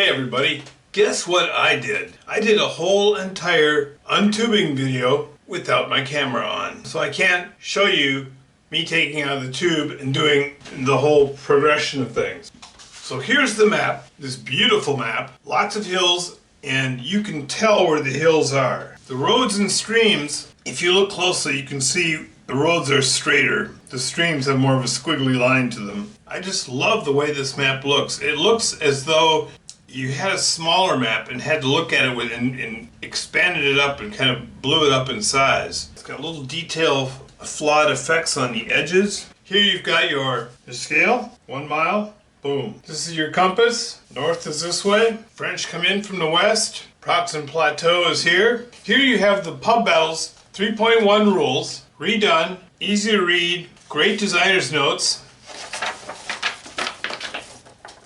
Hey everybody, guess what I did? I did a whole entire untubing video without my camera on. So I can't show you me taking out the tube and doing the whole progression of things. So here's the map, this beautiful map, lots of hills, and you can tell where the hills are. The roads and streams, if you look closely, you can see the roads are straighter. The streams have more of a squiggly line to them. I just love the way this map looks. It looks as though you had a smaller map and had to look at it and expanded it up and kind of blew it up in size. It's got little detail flawed effects on the edges. Here you've got your scale, 1 mile, boom. This is your compass, north is this way. French come in from the west, Proxon Plateau is here. Here you have the pub battles, 3.1 rules, redone, easy to read, great designer's notes.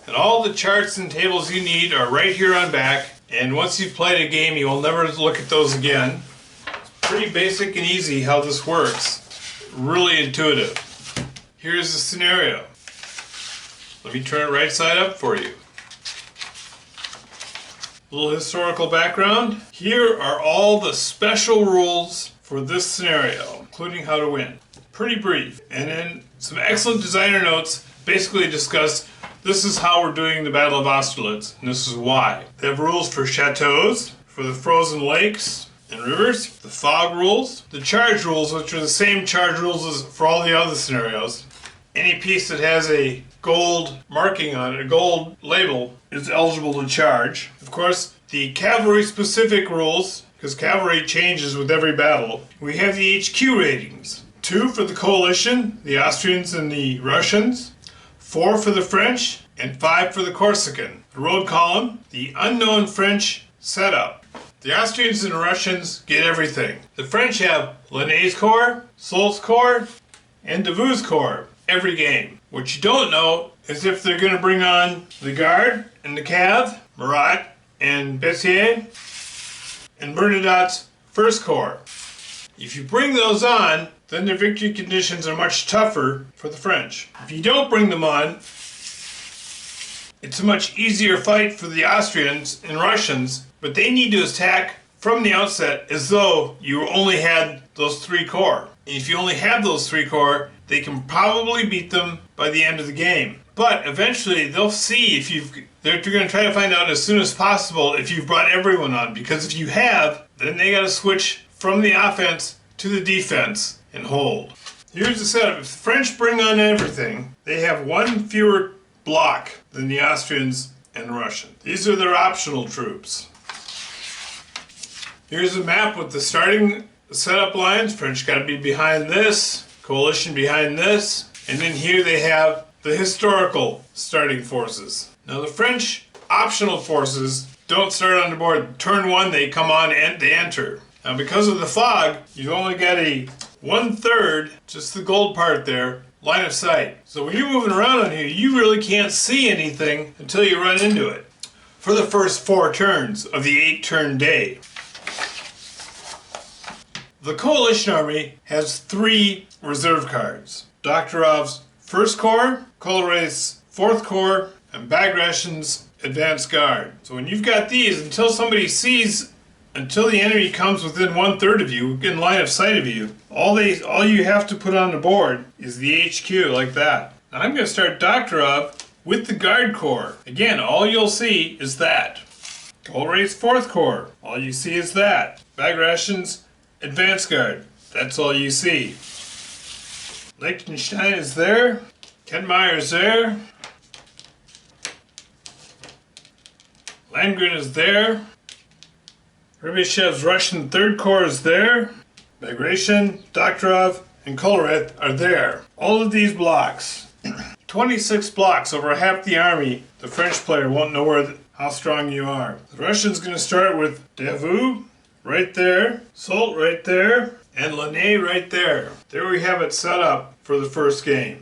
And all the charts and tables you need are right here on back. And once you've played a game, you will never look at those again. It's pretty basic and easy how this works. Really intuitive. Here's the scenario. Let me turn it right side up for you. A little historical background. Here are all the special rules for this scenario, including how to win. Pretty brief. And then some excellent designer notes basically discuss this is how we're doing the Battle of Austerlitz, and this is why. They have rules for chateaus, for the frozen lakes and rivers, the fog rules, the charge rules, which are the same charge rules as for all the other scenarios. Any piece that has a gold marking on it, a gold label, is eligible to charge. Of course, the cavalry specific rules, because cavalry changes with every battle. We have the HQ ratings. 2 for the coalition, the Austrians and the Russians. 4 for the French, and 5 for the Corsican. The road column, the unknown French setup. The Austrians and the Russians get everything. The French have Lanné's Corps, Soult's Corps, and Davout's Corps every game. What you don't know is if they're going to bring on the Guard and the Cav, Marat and Bessier, and Bernadotte's First Corps. If you bring those on, then their victory conditions are much tougher for the French. If you don't bring them on, it's a much easier fight for the Austrians and Russians, but they need to attack from the outset as though you only had those 3 corps. And if you only have those 3 corps, they can probably beat them by the end of the game. But eventually they'll see if they're going to try to find out as soon as possible if you've brought everyone on, because if you have, then they got to switch from the offense to the defense and hold. Here's the setup. If the French bring on everything, they have 1 fewer block than the Austrians and Russians. These are their optional troops. Here's a map with the starting setup lines. French got to be behind this, coalition behind this, and then here they have the historical starting forces. Now the French optional forces don't start on the board. Turn 1 they come on and they enter. Now because of the fog, you've only got a 1/3, just the gold part there, line of sight. So when you're moving around on here, you really can't see anything until you run into it. For the first 4 turns of the 8-turn day. The coalition army has 3 reserve cards. Dokhtarov's First Corps, Colerath's 4th Corps, and Bagration's Advanced Guard. So when you've got these, until the enemy comes within 1/3 of you, in line of sight of you, all you have to put on the board is the HQ like that. Now I'm going to start Dokhtarov with the Guard Corps. Again, all you'll see is that. Colerath's 4th Corps, all you see is that. Bagration's Advanced Guard, that's all you see. Liechtenstein is there. Kenmeyer is there. Landgren is there. Hribishev's Russian 3rd Corps is there. Bagration, Dokhtarov, and Kolerath are there. All of these blocks, 26 blocks over half the army, the French player won't know how strong you are. The Russian's going to start with Davout right there, Soult right there, and Lanné right there. There we have it set up for the first game.